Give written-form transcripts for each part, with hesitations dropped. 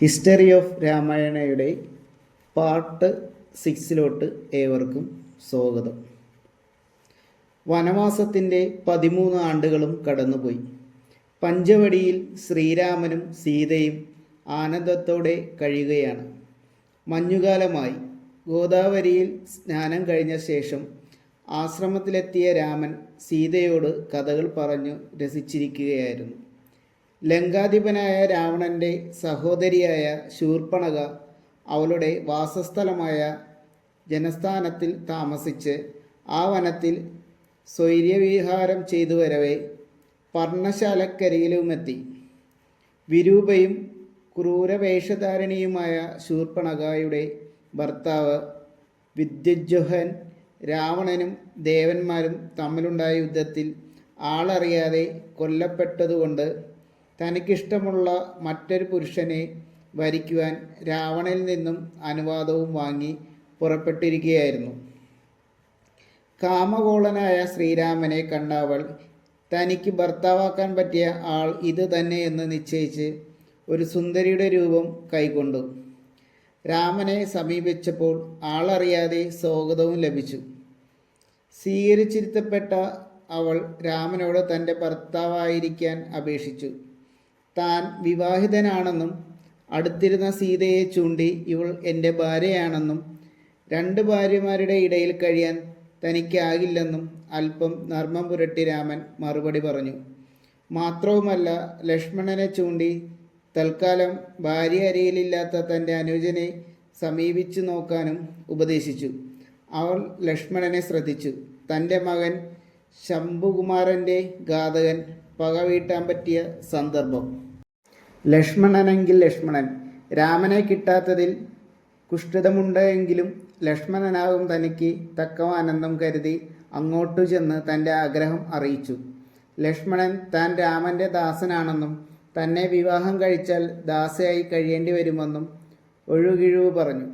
History of രാമായണയുടെ part 6 ഏവർക്കും സ്വാഗതം. വനവാസത്തിൻ്റെ 13 ആണ്ടുകളും കടന്നുപോയി. പഞ്ചവടിയിൽ ശ്രീരാമനും സീതയും ആനന്ദത്തോടെ കഴിയുകയാണ്. മഞ്ഞുകാലമായി. ഗോദാവരിയിൽ സ്നാനം കഴിഞ്ഞ ശേഷം ആശ്രമത്തിലെത്തിയ രാമൻ സീതയോട് കഥകൾ പറഞ്ഞു രസിച്ചിരിക്കുകയായിരുന്നു. ലങ്കാധിപനായ രാവണൻ്റെ സഹോദരിയായ ശൂർപ്പണഖ അവളുടെ വാസസ്ഥലമായ ജനസ്ഥാനത്തിൽ താമസിച്ച് ആ വനത്തിൽ സ്വൈര്യവിഹാരം ചെയ്തു വരവേ പർണശാലക്കരികിലുമെത്തി. വിരൂപയും ക്രൂരവേഷധാരിണിയുമായ ശൂർപ്പണഖയുടെ ഭർത്താവ് വിദ്യുജ്വഹൻ രാവണനും ദേവന്മാരും തമ്മിലുണ്ടായ യുദ്ധത്തിൽ ആളറിയാതെ കൊല്ലപ്പെട്ടതുകൊണ്ട് തനിക്കിഷ്ടമുള്ള മറ്റൊരു പുരുഷനെ വരിക്കുവാൻ രാവണനിൽ നിന്നും അനുവാദവും വാങ്ങി പുറപ്പെട്ടിരിക്കുകയായിരുന്നു. കാമകോളനായ ശ്രീരാമനെ കണ്ട അവൾ തനിക്ക് ഭർത്താവാക്കാൻ പറ്റിയ ആൾ ഇത് തന്നെയെന്ന് നിശ്ചയിച്ച് ഒരു സുന്ദരിയുടെ രൂപം കൈക്കൊണ്ടു. രാമനെ സമീപിച്ചപ്പോൾ ആളറിയാതെ സ്വാഗതവും ലഭിച്ചു. സ്വീകരിച്ചിരുത്തപ്പെട്ട അവൾ രാമനോട് തൻ്റെ ഭർത്താവായിരിക്കാൻ അപേക്ഷിച്ചു. താൻ വിവാഹിതനാണെന്നും അടുത്തിരുന്ന സീതയെ ചൂണ്ടി ഇവൾ എൻ്റെ ഭാര്യയാണെന്നും 2 ഭാര്യമാരുടെ ഇടയിൽ കഴിയാൻ തനിക്കാകില്ലെന്നും അല്പം നർമ്മം പുരട്ടി രാമൻ മറുപടി പറഞ്ഞു. മാത്രവുമല്ല, ലക്ഷ്മണനെ ചൂണ്ടി തൽക്കാലം ഭാര്യ അരികിലില്ലാത്ത തൻ്റെ അനുജനെ സമീപിച്ചു നോക്കാനും ഉപദേശിച്ചു. അവൾ ലക്ഷ്മണനെ ശ്രദ്ധിച്ചു. തൻ്റെ മകൻ ശംഭുകുമാരൻ്റെ ഘാതകൻ പക വീട്ടാൻ പറ്റിയ സന്ദർഭം. ലക്ഷ്മണനെങ്കിൽ ലക്ഷ്മണൻ. രാമനെ കിട്ടാത്തതിൽ കുഷ്ഠിതമുണ്ടെങ്കിലും ലക്ഷ്മണനാകും തനിക്ക് തക്കമാനന്ദം കരുതി അങ്ങോട്ടു ചെന്ന് തൻ്റെ ആഗ്രഹം അറിയിച്ചു. ലക്ഷ്മണൻ താൻ രാമൻ്റെ ദാസനാണെന്നും തന്നെ വിവാഹം കഴിച്ചാൽ ദാസയായി കഴിയേണ്ടി വരുമെന്നും ഒഴുകിഴിവ് പറഞ്ഞു.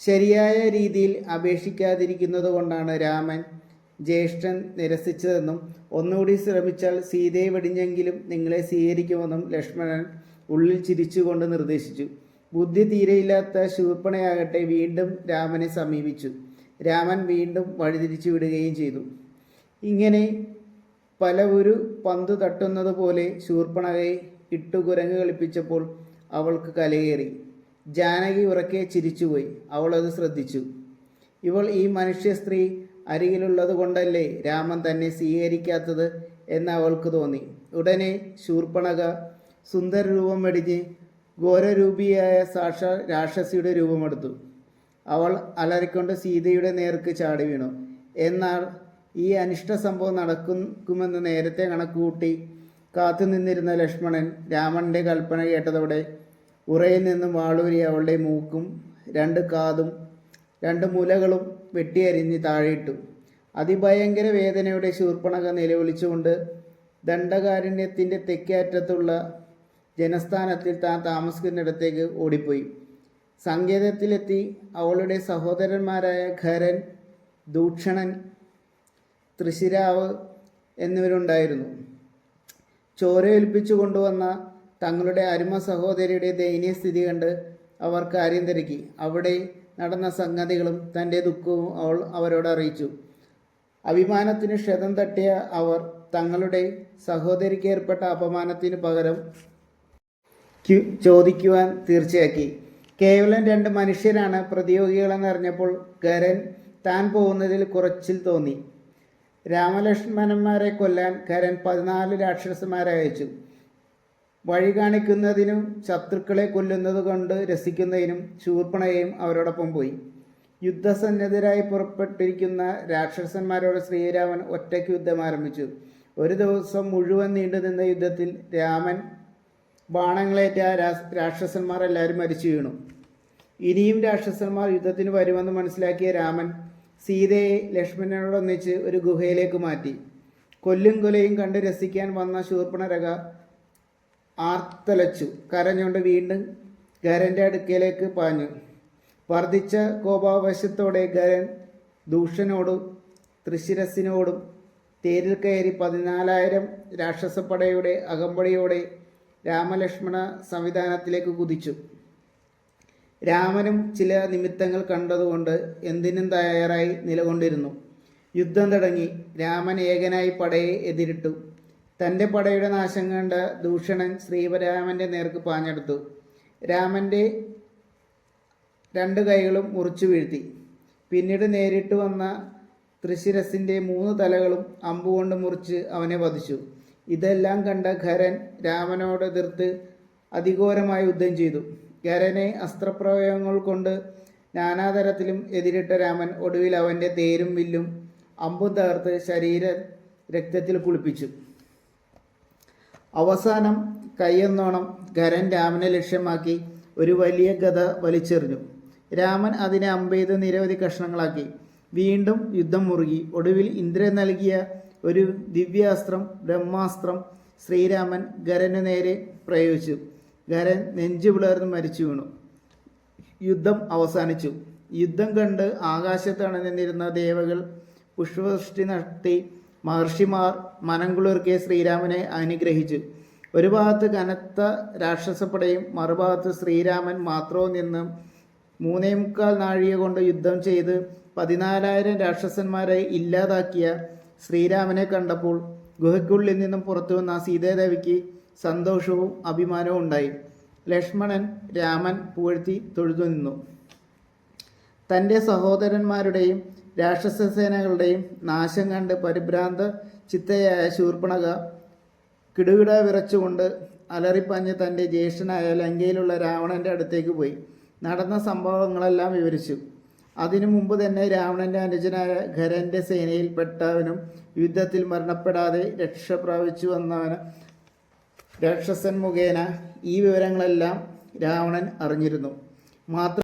ശരിയായ രീതിയിൽ അപേക്ഷിക്കാതിരിക്കുന്നത് കൊണ്ടാണ് രാമൻ ജ്യേഷ്ഠൻ നിരസിച്ചതെന്നും ഒന്നുകൂടി ശ്രമിച്ചാൽ സീതയെ വെടിഞ്ഞെങ്കിലും നിങ്ങളെ സ്വീകരിക്കുമെന്നും ലക്ഷ്മണൻ ഉള്ളിൽ ചിരിച്ചുകൊണ്ട് നിർദ്ദേശിച്ചു. ബുദ്ധി തീരെയില്ലാത്ത ശൂർപ്പണയാകട്ടെ വീണ്ടും രാമനെ സമീപിച്ചു. രാമൻ വീണ്ടും വഴിതിരിച്ചു വിടുകയും ചെയ്തു. ഇങ്ങനെ ഒരു പന്ത് തട്ടുന്നത് പോലെ ശൂർപ്പണഖയെ ഇട്ടുകുരങ്ങ് കളിപ്പിച്ചപ്പോൾ അവൾക്ക് കലയേറി. ജാനകി ഉറക്കെ ചിരിച്ചുപോയി. അവൾ അത് ശ്രദ്ധിച്ചു. ഇവൾ ഈ മനുഷ്യ സ്ത്രീ അരികിലുള്ളത് കൊണ്ടല്ലേ രാമൻ തന്നെ സ്വീകരിക്കാത്തത് എന്ന് അവൾക്ക് തോന്നി. ഉടനെ ശൂർപ്പണഖ സുന്ദര രൂപം വെടിഞ്ഞ് ഘോരരൂപിയായ സാക്ഷാൽ രാക്ഷസിയുടെ രൂപമെടുത്തു. അവൾ അലറിക്കൊണ്ട് സീതയുടെ നേർക്ക് ചാടി വീണു. എന്നാൽ ഈ അനിഷ്ട സംഭവം നടക്കുമെന്ന് നേരത്തെ കണക്കുകൂട്ടി കാത്തു നിന്നിരുന്ന ലക്ഷ്മണൻ രാമൻ്റെ കൽപ്പന കേട്ടതോടെ ഉറയിൽ നിന്നും വാളൂരി അവളുടെ മൂക്കും 2 കാതും 2 മുലകളും വെട്ടിയരിഞ്ഞ് താഴെയിട്ടു. അതിഭയങ്കര വേദനയുടെ ശൂർപ്പണഖ നിലവിളിച്ചുകൊണ്ട് ദണ്ഡകാരണ്യത്തിൻ്റെ തെക്കേ അറ്റത്തുള്ള ജനസ്ഥാനത്തിൽ താൻ താമസിക്കുന്നിടത്തേക്ക് ഓടിപ്പോയി. സങ്കേതത്തിലെത്തി അവളുടെ സഹോദരന്മാരായ ഖരൻ, ദൂഷണൻ, തൃശിരാവ് എന്നിവരുണ്ടായിരുന്നു. ചോരയൊലിപ്പിച്ചു കൊണ്ടുവന്ന തങ്ങളുടെ അരുമ സഹോദരിയുടെ ദയനീയസ്ഥിതി കണ്ട് അവർ കാര്യം തിരക്കി. അവിടെ നടന്ന സംഗതികളും തൻ്റെ ദുഃഖവും അവൾ അവരോട് അറിയിച്ചു. അഭിമാനത്തിന് ക്ഷതം തട്ടിയ അവർ തങ്ങളുടെ സഹോദരിക്ക് ഏർപ്പെട്ട അപമാനത്തിന് പകരം ചോദിക്കുവാൻ തീർച്ചയാക്കി. കേവലം 2 മനുഷ്യരാണ് പ്രതിയോഗികളെന്നറിഞ്ഞപ്പോൾ ഖരൻ താൻ പോകുന്നതിൽ കുറച്ചിൽ തോന്നി. രാമലക്ഷ്മണന്മാരെ കൊല്ലാൻ ഖരൻ 14 രാക്ഷസന്മാരെ അയച്ചു. വഴി കാണിക്കുന്നതിനും ശത്രുക്കളെ കൊല്ലുന്നത് കൊണ്ട് രസിക്കുന്നതിനും ശൂർപ്പണഖയും അവരോടൊപ്പം പോയി. യുദ്ധസന്നദ്ധരായി പുറപ്പെട്ടിരിക്കുന്ന രാക്ഷസന്മാരോട് ശ്രീരാമൻ ഒറ്റയ്ക്ക് യുദ്ധം ആരംഭിച്ചു. ഒരു ദിവസം മുഴുവൻ നീണ്ടുനിന്ന യുദ്ധത്തിൽ രാമൻ ബാണങ്ങളേറ്റ രാക്ഷസന്മാർ എല്ലാവരും മരിച്ചു വീണു. ഇനിയും രാക്ഷസന്മാർ യുദ്ധത്തിന് വരുമെന്ന് മനസ്സിലാക്കിയ രാമൻ സീതയെ ലക്ഷ്മണനോടൊന്നിച്ച് ഒരു ഗുഹയിലേക്ക് മാറ്റി. കൊല്ലും കൊലയും കണ്ട് രസിക്കാൻ വന്ന ശൂർപ്പണഖ ആർത്തലച്ചു. കരഞ്ഞുകൊണ്ട് വീണ്ടും ഖരൻ്റെ അടുക്കലേക്ക് പാഞ്ഞു. വർദ്ധിച്ച കോപാവശത്തോടെ ഖരൻ ദൂഷനോടും തൃശിരസിനോടും തേരിൽ കയറി 14,000 രാക്ഷസപ്പടയുടെ അകമ്പടിയോടെ രാമലക്ഷ്മണ സംവിധാനത്തിലേക്ക് കുതിച്ചു. രാമനും ചില നിമിത്തങ്ങൾ കണ്ടതുകൊണ്ട് എന്തിനും തയ്യാറായി നിലകൊണ്ടിരുന്നു. യുദ്ധം തുടങ്ങി. രാമൻ ഏകനായി പടയെ എതിരിട്ടു. തൻ്റെ പടയുടെ നാശം കണ്ട ദൂഷണൻ ശ്രീരാമൻ്റെ നേർക്ക് പാഞ്ഞെടുത്തു. രാമൻ്റെ 2 കൈകളും മുറിച്ചു വീഴ്ത്തി. പിന്നീട് നേരിട്ട് വന്ന തൃശിരസിൻ്റെ 3 തലകളും അമ്പുകൊണ്ട് മുറിച്ച് അവനെ വധിച്ചു. ഇതെല്ലാം കണ്ട ഖരൻ രാമനോട് എതിർത്ത് അതിഘോരമായി യുദ്ധം ചെയ്തു. ഖരനെ അസ്ത്രപ്രയോഗങ്ങൾ കൊണ്ട് നാനാതരത്തിലും എതിരിട്ട രാമൻ ഒടുവിൽ അവൻ്റെ തേരും വില്ലും അമ്പും തകർത്ത് ശരീരം രക്തത്തിൽ കുളിപ്പിച്ചു. അവസാനം കൈയെന്നോണം ഖരൻ രാമനെ ലക്ഷ്യമാക്കി ഒരു വലിയ ഗദ വലിച്ചെറിഞ്ഞു. രാമൻ അതിനെ അമ്പെയ്ത് നിരവധി കഷ്ണങ്ങളാക്കി. വീണ്ടും യുദ്ധം മുറുകി. ഒടുവിൽ ഇന്ദ്രൻ നൽകിയ ഒരു ദിവ്യാസ്ത്രം, ബ്രഹ്മാസ്ത്രം, ശ്രീരാമൻ ഖരനു നേരെ പ്രയോഗിച്ചു. ഖരൻ നെഞ്ചു പിളർന്ന് മരിച്ചു വീണു. യുദ്ധം അവസാനിച്ചു. യുദ്ധം കണ്ട് ആകാശത്തണഞ്ഞിരുന്ന ദേവകൾ പുഷ്പവൃഷ്ടി നടത്തി. മഹർഷിമാർ മനംകുളിർക്കെ ശ്രീരാമനെ അനുഗ്രഹിച്ചു. ഒരു ഭാഗത്ത് കനത്ത രാക്ഷസപ്പടയും മറുഭാഗത്ത് ശ്രീരാമൻ മാത്രവും നിന്ന് 3.25 നാഴിക കൊണ്ട് യുദ്ധം ചെയ്ത് 14,000 രാക്ഷസന്മാരെ ഇല്ലാതാക്കിയ ശ്രീരാമനെ കണ്ടപ്പോൾ ഗുഹയ്ക്കുള്ളിൽ നിന്നും പുറത്തു വന്ന സീതാദേവിക്ക് സന്തോഷവും അഭിമാനവും ഉണ്ടായി. ലക്ഷ്മണൻ രാമൻ പുകഴ്ത്തി തൊഴുതു നിന്നു. തൻ്റെ സഹോദരന്മാരുടെയും രാക്ഷസസേനകളുടെയും നാശം കണ്ട് പരിഭ്രാന്ത ചിത്തയായ ശൂർപ്പണഖ കിടുകിട വിറച്ചുകൊണ്ട് അലറിപ്പഞ്ഞ് തൻ്റെ ജ്യേഷ്ഠനായ ലങ്കയിലുള്ള രാവണൻ്റെ അടുത്തേക്ക് പോയി. നടന്ന സംഭവങ്ങളെല്ലാം വിവരിച്ചു. അതിനു മുമ്പ് തന്നെ രാവണൻ്റെ അനുജനായ ഖരൻ്റെ സേനയിൽ പെട്ടവനും യുദ്ധത്തിൽ മരണപ്പെടാതെ രക്ഷ പ്രാപിച്ചു വന്നവനും രാക്ഷസൻ മുഖേന ഈ വിവരങ്ങളെല്ലാം രാവണൻ അറിഞ്ഞിരുന്നു. മാത്രം